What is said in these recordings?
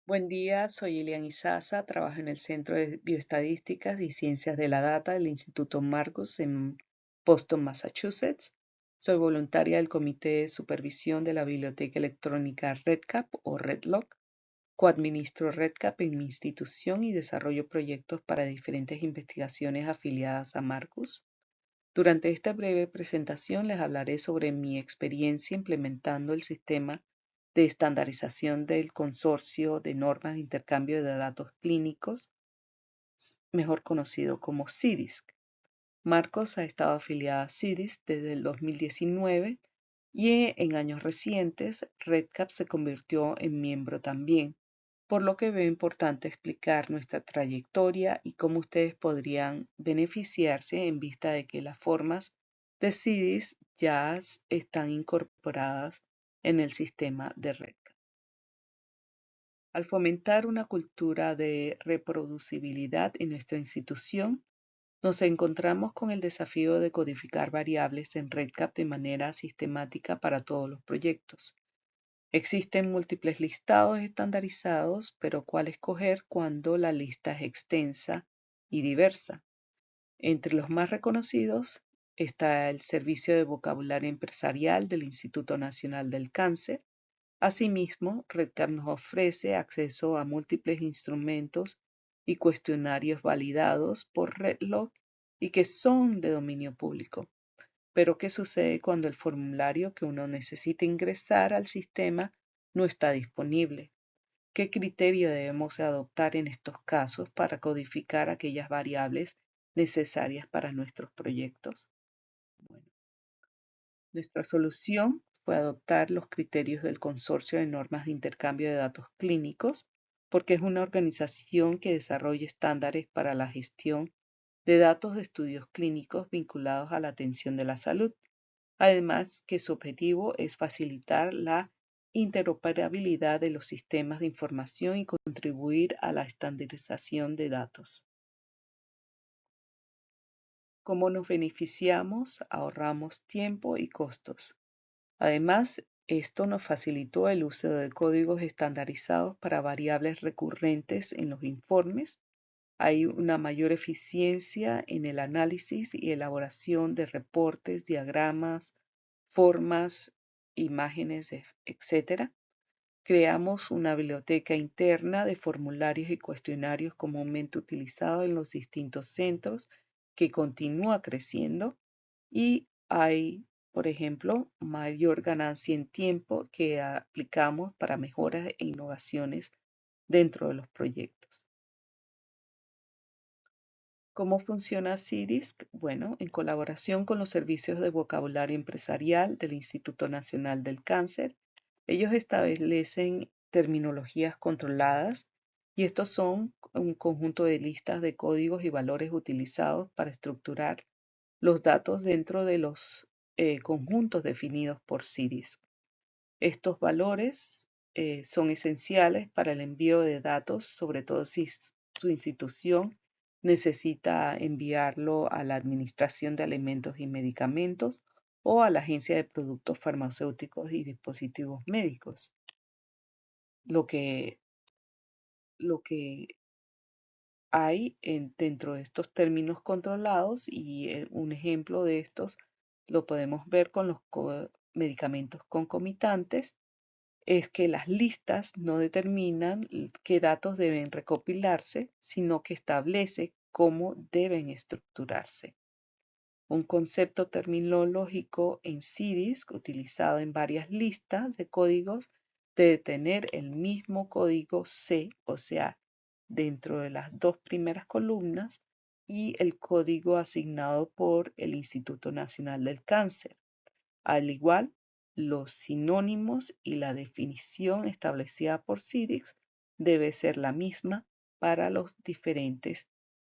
Buen día, soy Elian Izaza, trabajo en el Centro de Bioestadísticas y Ciencias de la Data del Instituto Marcus en Boston, Massachusetts. Soy voluntaria del Comité de Supervisión de la Biblioteca Electrónica REDCap o RedLock. Coadministro REDCap en mi institución y desarrollo proyectos para diferentes investigaciones afiliadas a Marcus. Durante esta breve presentación les hablaré sobre mi experiencia implementando el sistema de estandarización del Consorcio de Normas de Intercambio de Datos Clínicos, mejor conocido como CIDISC. Marcos ha estado afiliada a CIDISC desde el 2019 y en años recientes REDCap se convirtió en miembro también, por lo que veo importante explicar nuestra trayectoria y cómo ustedes podrían beneficiarse en vista de que las formas de CIDIS ya están incorporadas en el sistema de REDCap. Al fomentar una cultura de reproducibilidad en nuestra institución, nos encontramos con el desafío de codificar variables en REDCap de manera sistemática para todos los proyectos. Existen múltiples listados estandarizados, pero ¿cuál escoger cuando la lista es extensa y diversa? Entre los más reconocidos está el Servicio de Vocabulario Empresarial del Instituto Nacional del Cáncer. Asimismo, REDCap nos ofrece acceso a múltiples instrumentos y cuestionarios validados por RedLock y que son de dominio público. Pero ¿qué sucede cuando el formulario que uno necesita ingresar al sistema no está disponible? ¿Qué criterio debemos adoptar en estos casos para codificar aquellas variables necesarias para nuestros proyectos? Bueno, nuestra solución fue adoptar los criterios del Consorcio de Normas de Intercambio de Datos Clínicos, porque es una organización que desarrolla estándares para la gestión de datos de estudios clínicos vinculados a la atención de la salud. Además, que su objetivo es facilitar la interoperabilidad de los sistemas de información y contribuir a la estandarización de datos. ¿Cómo nos beneficiamos? Ahorramos tiempo y costos. Además, esto nos facilitó el uso de códigos estandarizados para variables recurrentes en los informes. Hay una mayor eficiencia en el análisis y elaboración de reportes, diagramas, formas, imágenes, etc. Creamos una biblioteca interna de formularios y cuestionarios comúnmente utilizados en los distintos centros que continúa creciendo y hay, por ejemplo, mayor ganancia en tiempo que aplicamos para mejoras e innovaciones dentro de los proyectos. ¿Cómo funciona CIDISC? Bueno, en colaboración con los servicios de vocabulario empresarial del Instituto Nacional del Cáncer, ellos establecen terminologías controladas y estos son un conjunto de listas de códigos y valores utilizados para estructurar los datos dentro de los conjuntos definidos por CIDISC. Estos valores son esenciales para el envío de datos, sobre todo si su institución necesita enviarlo a la Administración de Alimentos y Medicamentos o a la Agencia de Productos Farmacéuticos y Dispositivos Médicos. Lo que, lo que hay dentro de estos términos controlados y un ejemplo de estos lo podemos ver con los medicamentos concomitantes es que las listas no determinan qué datos deben recopilarse, sino que establece cómo deben estructurarse. Un concepto terminológico en CIDISC utilizado en varias listas de códigos debe tener el mismo código C, o sea, dentro de las dos primeras columnas, y el código asignado por el Instituto Nacional del Cáncer. Al igual, los sinónimos y la definición establecida por CIDISC debe ser la misma para los diferentes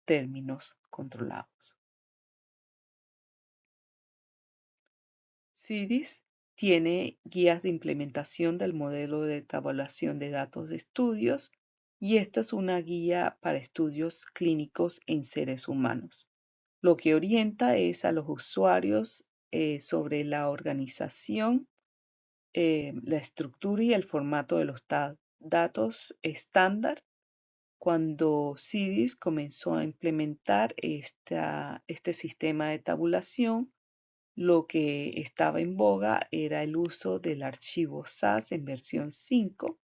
términos controlados. CIDISC tiene guías de implementación del modelo de tabulación de datos de estudios y esta es una guía para estudios clínicos en seres humanos. Lo que orienta es a los usuarios sobre la organización, la estructura y el formato de los datos estándar cuando CIDIS comenzó a implementar este sistema de tabulación. Lo que estaba en boga era el uso del archivo SAS en versión 5,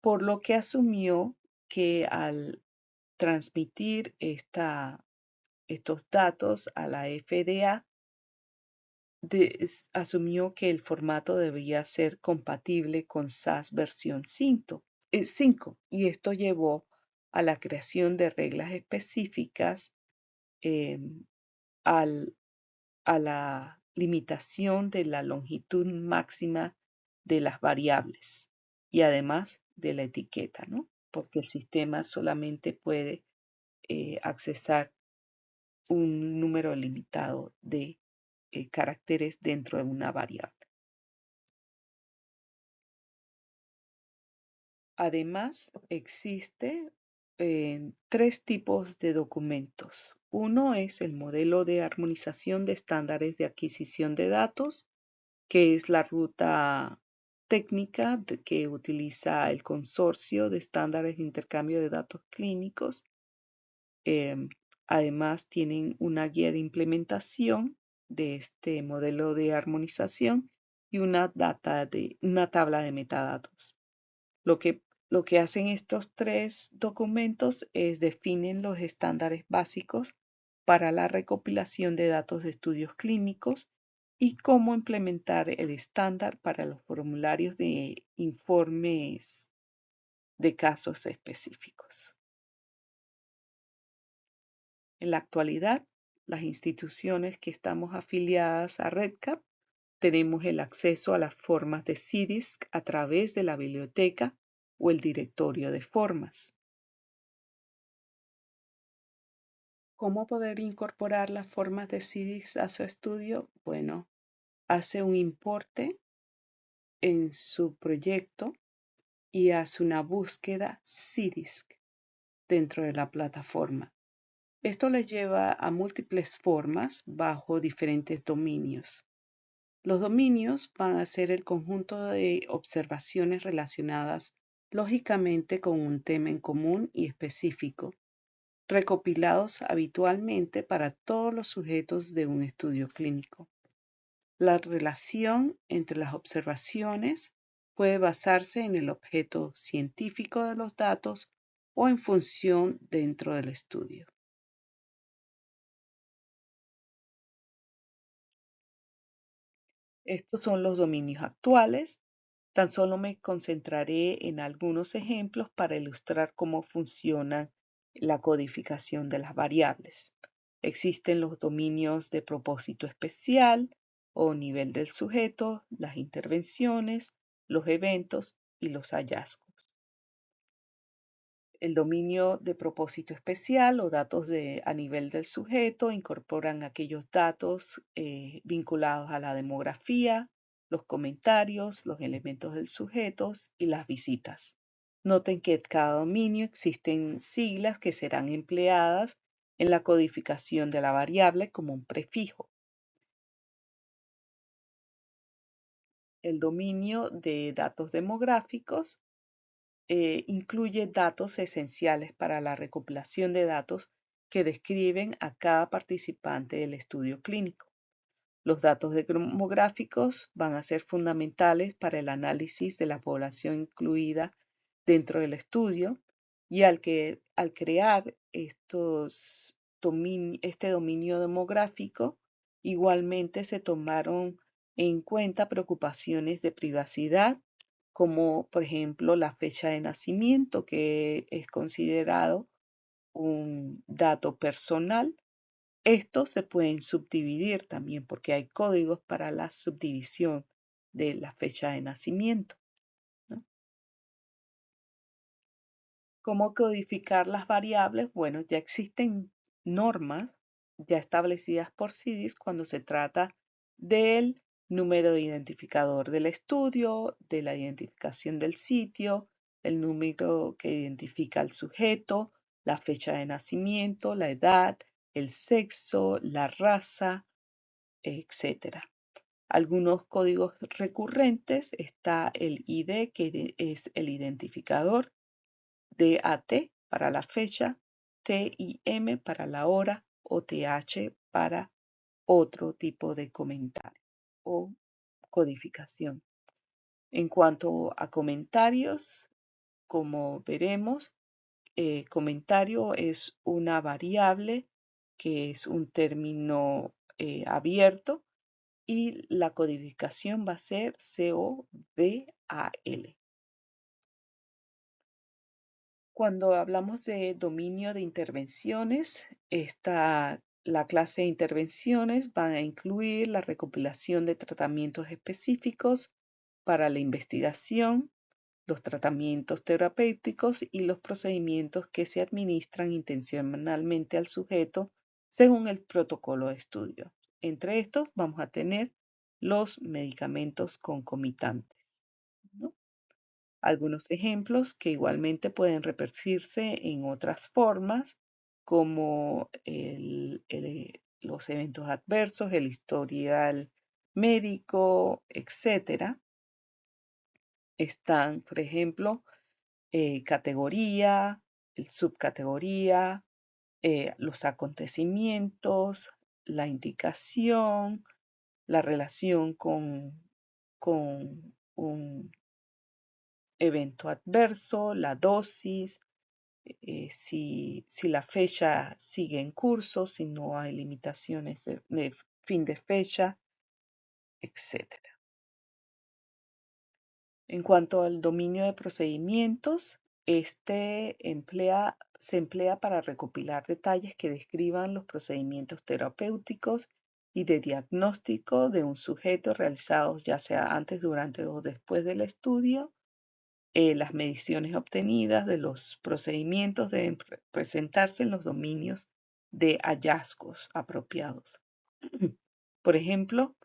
por lo que asumió que al transmitir estos datos a la FDA, asumió que el formato debía ser compatible con SAS versión 5, y esto llevó a la creación de reglas específicas al a la limitación de la longitud máxima de las variables y además de la etiqueta, ¿no? Porque el sistema solamente puede accesar un número limitado de caracteres dentro de una variable. Además, existe tres tipos de documentos. Uno es el modelo de armonización de estándares de adquisición de datos, que es la ruta técnica que utiliza el Consorcio de Estándares de Intercambio de Datos Clínicos. Además, tienen una guía de implementación de este modelo de armonización y una tabla de metadatos. Lo que hacen estos tres documentos es definen los estándares básicos para la recopilación de datos de estudios clínicos y cómo implementar el estándar para los formularios de informes de casos específicos. En la actualidad, las instituciones que estamos afiliadas a REDCap tenemos el acceso a las formas de CIDIS a través de la biblioteca o el directorio de formas. ¿Cómo poder incorporar las formas de CIDIS a su estudio? Bueno, hace un importe en su proyecto y hace una búsqueda CIDIS dentro de la plataforma. Esto les lleva a múltiples formas bajo diferentes dominios. Los dominios van a ser el conjunto de observaciones relacionadas lógicamente con un tema en común y específico, recopilados habitualmente para todos los sujetos de un estudio clínico. La relación entre las observaciones puede basarse en el objeto científico de los datos o en función dentro del estudio. Estos son los dominios actuales. Tan solo me concentraré en algunos ejemplos para ilustrar cómo funciona la codificación de las variables. Existen los dominios de propósito especial o nivel del sujeto, las intervenciones, los eventos y los hallazgos. El dominio de propósito especial o datos a nivel del sujeto incorporan aquellos datos vinculados a la demografía, los comentarios, los elementos del sujeto y las visitas. Noten que en cada dominio existen siglas que serán empleadas en la codificación de la variable como un prefijo. El dominio de datos demográficos incluye datos esenciales para la recopilación de datos que describen a cada participante del estudio clínico. Los datos demográficos van a ser fundamentales para el análisis de la población incluida dentro del estudio y al crear este dominio demográfico, igualmente se tomaron en cuenta preocupaciones de privacidad, como por ejemplo la fecha de nacimiento, que es considerado un dato personal. Estos se pueden subdividir también porque hay códigos para la subdivisión de la fecha de nacimiento, ¿no? ¿Cómo codificar las variables? Bueno, ya existen normas ya establecidas por CIDIS cuando se trata del número de identificador del estudio, de la identificación del sitio, el número que identifica al sujeto, la fecha de nacimiento, la edad, el sexo, la raza, etc. Algunos códigos recurrentes está el ID, que es el identificador, DAT para la fecha, TIM para la hora o TH para otro tipo de comentario o codificación. En cuanto a comentarios, como veremos, comentario es una variable que es un término abierto y la codificación va a ser COVAL. Cuando hablamos de dominio de intervenciones, la clase de intervenciones va a incluir la recopilación de tratamientos específicos para la investigación, los tratamientos terapéuticos y los procedimientos que se administran intencionalmente al sujeto según el protocolo de estudio. Entre estos vamos a tener los medicamentos concomitantes, ¿no? Algunos ejemplos que igualmente pueden repetirse en otras formas, como los eventos adversos, el historial médico, etc. Están, por ejemplo, categoría, el subcategoría, los acontecimientos, la indicación, la relación con un evento adverso, la dosis, si la fecha sigue en curso, si no hay limitaciones de fin de fecha, etc. En cuanto al dominio de procedimientos, se emplea para recopilar detalles que describan los procedimientos terapéuticos y de diagnóstico de un sujeto realizados ya sea antes, durante o después del estudio. Las mediciones obtenidas de los procedimientos deben presentarse en los dominios de hallazgos apropiados. Por ejemplo,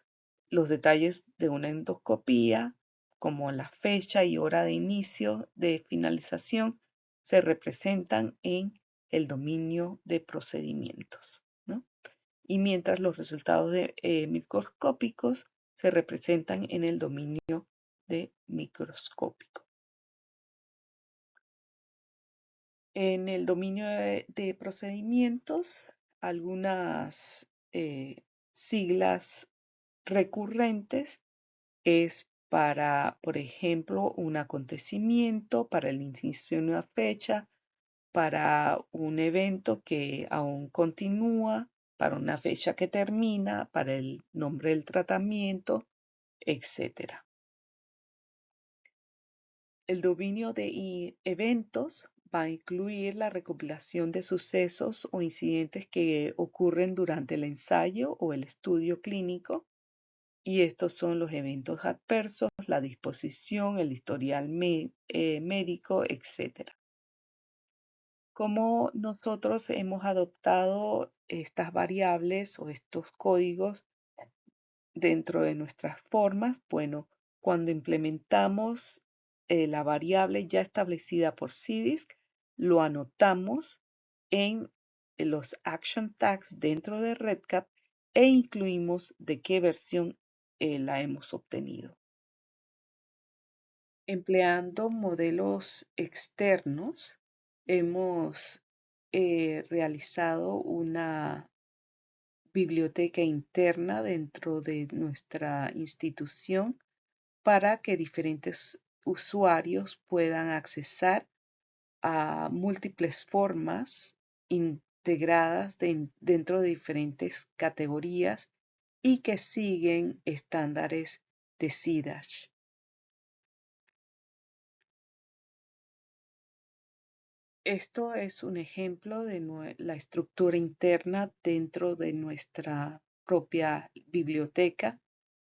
los detalles de una endoscopía, como la fecha y hora de inicio de finalización, se representan en el dominio de procedimientos, ¿no? Y mientras los resultados microscópicos se representan en el dominio de microscópico. En el dominio de procedimientos, algunas siglas recurrentes es para, por ejemplo, un acontecimiento, para el inicio de una fecha, para un evento que aún continúa, para una fecha que termina, para el nombre del tratamiento, etc. El dominio de eventos va a incluir la recopilación de sucesos o incidentes que ocurren durante el ensayo o el estudio clínico, y estos son los eventos adversos, la disposición, el historial médico, etc. ¿Cómo nosotros hemos adoptado estas variables o estos códigos dentro de nuestras formas? Bueno, cuando implementamos la variable ya establecida por CDISC, lo anotamos en los action tags dentro de REDCap e incluimos de qué versión la hemos obtenido. Empleando modelos externos, hemos realizado una biblioteca interna dentro de nuestra institución para que diferentes usuarios puedan accesar a múltiples formas integradas dentro de diferentes categorías y que siguen estándares de CDASH. Esto es un ejemplo de la estructura interna dentro de nuestra propia biblioteca,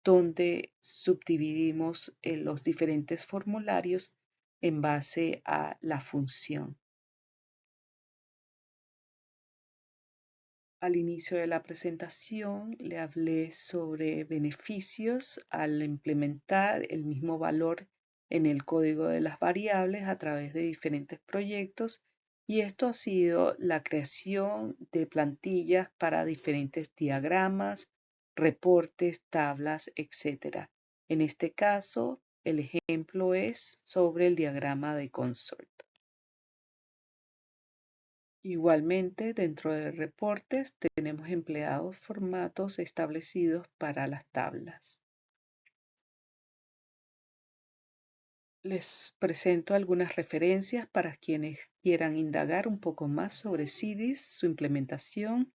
donde subdividimos los diferentes formularios en base a la función. Al inicio de la presentación le hablé sobre beneficios al implementar el mismo valor en el código de las variables a través de diferentes proyectos, y esto ha sido la creación de plantillas para diferentes diagramas, reportes, tablas, etc. En este caso, el ejemplo es sobre el diagrama de Consort. Igualmente, dentro de reportes tenemos empleados formatos establecidos para las tablas. Les presento algunas referencias para quienes quieran indagar un poco más sobre CIDIS, su implementación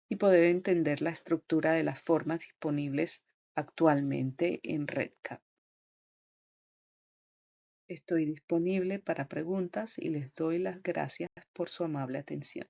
y poder entender la estructura de las formas disponibles actualmente en REDCap. Estoy disponible para preguntas y les doy las gracias por su amable atención.